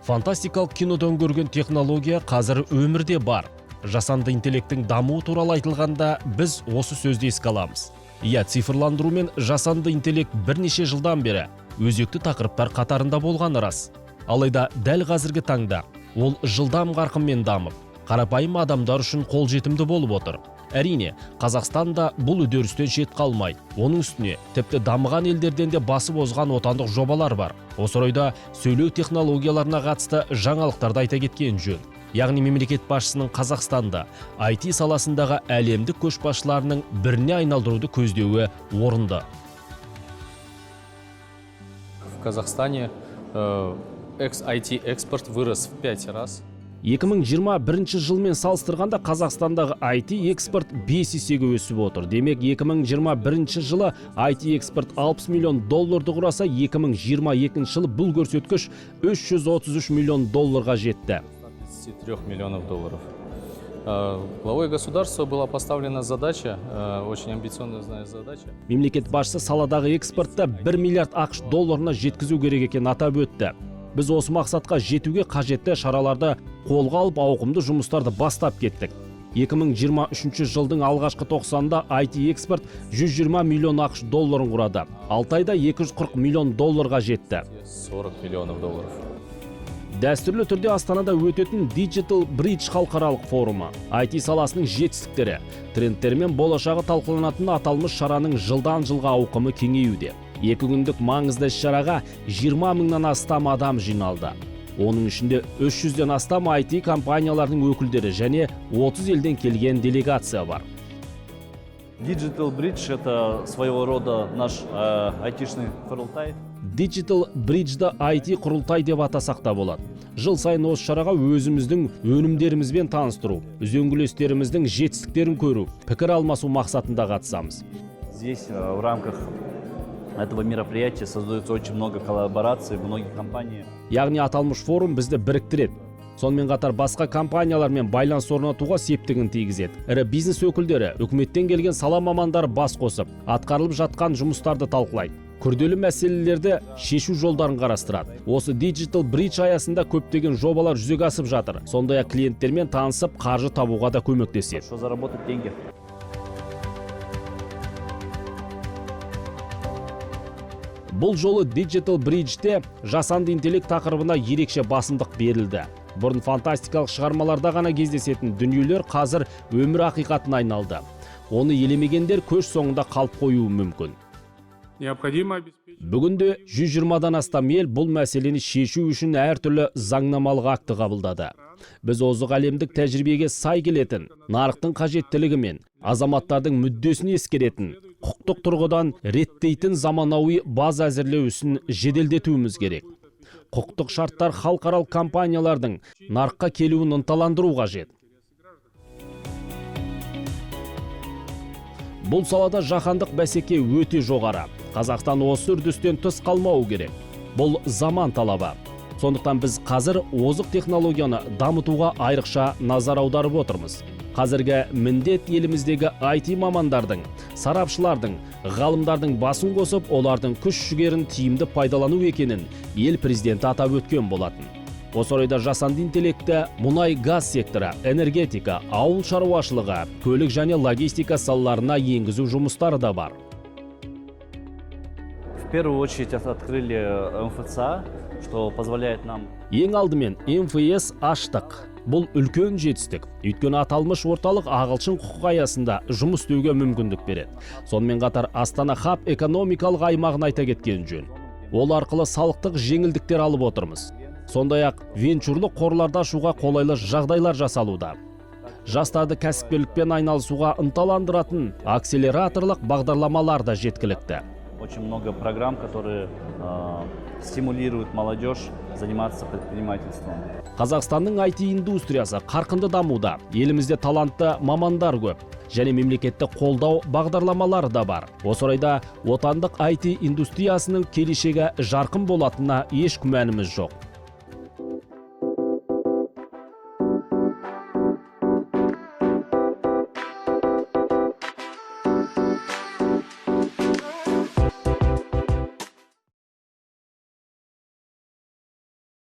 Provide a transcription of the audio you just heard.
Фантастикалық кинодон көрген технология қазір өмірде бар. Жасанды интеллекттің дамуы туралы айтылғанда біз осы сөзді еске аламыз. Цифрландыру мен жасанды интеллект бірнеше жылдан бері өзекті тақырыптар қатарында болған рас. Алайда дәл қазіргі таңда ол жылдам қарқынмен дамып, қарапайым адамдар үшін қолжетімді болып отыр. Әрине, Қазақстанда бұл үдерістен шет қалмай, оның үстіне тіпті дамыған елдерден де басып озған отандық жобалар бар. Осы орайда сөйлеу технологияларына қатысты жаңалықтарды айта кеткен жөн. Яғни мемлекет басшысының Қазақстанда IT саласындағы әлемдік көшбасшыларының біріне айналдыруды көздеуі орынды. В Казахстане IT экспорт вырос в 5 раз. 2021 жылмен салыстырғанда Қазақстандағы IT экспорт 5 есеге өсіп отыр. Демек, 2021 жылы IT экспорт 60 миллион долларды құраса, 2022 жылы бұл көрсеткіш 333 миллион долларға жетті. 3 миллионов долларов. Главой государства была поставлена задача, очень амбициозная задача. Мемлекет басшысы саладағы экспортта 1 миллиард ақш долларына жеткізу керек екенін атап өтті. Біз осы мақсатқа жетуге қажетті шараларды қолға алып ауқымды жұмыстарды бастап кеттік. 2023 жылдың алғашқы тоқсанында IT экспорт 120 миллион ақш долларын құрады. 6 айда 240 миллион долларға жетті. 40 миллионов долларов. Дәстүрлі түрде Астанада өтетін Digital Bridge халықаралық форумы, IT саласының жетістіктері, трендтері мен болашағы талқыланатын аталмыш шараның жылдан жылға ауқымы кеңеюде. 2 күндік маңызды шараға 20 мыңнан астам адам жиналды. Оның ішінде 300-ден астам IT компаниялардың өкілдері және 30 елден келген делегация бар. Digital Bridge – это своего рода наш айтишный құрылтай. Digital Bridge'ді IT құрылтай деп атасақ та болады. Жыл сайын осы шараға өзіміздің өнімдерімізбен таныстыру, үзеңгілестеріміздің жетістіктерін көру, пікір алмасу мақсатында қатысамыз. Здесь в рамках этого мероприятия создается очень много коллабораций, многие компании. Яғни аталмыш форум бізді біріктіреді. Сонымен қатар басқа компаниялармен байланыс орнатуға септігін тигізеді. Ірі бизнес өкілдері, үкіметтен келген сала мамандары бас қосып, атқарылып жатқан жұмыстарды талқылайды. Күрделі мәселелерді шешу жолдарын қарастырады. Осы Digital Bridge аясында көптеген жобалар жүзеге асып жатыр. Сондай-ақ клиенттермен танысып, қаржы табуға да көмектеседі. Что заработать деньги? Бұл жолы Digital Bridge'те жасанды интеллект тақырыбына ерекше басымдық берілді. Бұрын фантастикалық шығармаларда ғана кездесетін дүниелер қазір өмір ақиқатына айналды. Оны елемегендер көш соңында қалып қоюы мүмкін. Бүгінде 120-дан астам ел бұл мәселені шешу үшін әртүрлі заңнамалық акті қабылдады. Біз озық әлемдік тәжірибеге сай келетін, нарықтың қажеттілігі мен азаматтардың мүддесін ескеретін, құқықтық тұрғыдан реттейтін заманауи база әзірлеу ісін жеделдетуіміз керек. Құқықтық шарттар халықаралық компаниялардың нарыққа келуін ынталандыру қажет. Бұл салада жаһандық бәсеке өте жоғары. Қазақстан осы үрдістен тыс қалмауы керек. Бұл заман талабы. Сондықтан біз қазір озық технологияны дамытуға айрықша назар аударып отырмыз. Қазіргі міндет еліміздегі IT мамандардың, сарапшылардың, ғалымдардың басын қосып, олардың күш-жүгерін тиімді пайдалану екенін ел президенті атап өткен болатын. Осы орайда жасанды интеллекті мұнай-газ секторы, энергетика, ауыл шаруашылығы, көлік және логистика салаларына енгізу жұмыстары да бар. В первую очередь открыли МФЦА, что позволяет нам... Ең алдымен МФС аштық. Бұл үлкен жетістік. Өйткені аталмыш орталық ағылшын құқық аясында жұмыс істеуге мүмкіндік береді. Сонымен қатар Астана хаб экономикалық аймағын айта кеткен жөн. Ол арқылы салықтық жеңілдіктер алып отырмыз. Сондай-ақ венчурлы қорларда ашуға қолайлы жағдайлар жасалуда. Жастарды кәсіпкерлікпен айналысуға ынталандыратын акселераторлық бағдарламалар да жеткілікті. Очень много программ, которые стимулируют молодежь заниматься предпринимательством. Қазақстанның IT-индустриясы қарқынды дамуда. Елімізде талантты мамандар көп. Және мемлекетті қолдау бағдарламалары да бар. Осы орайда отандық IT индустриясының келешегі жарқын болатынына еш күмәніміз жоқ.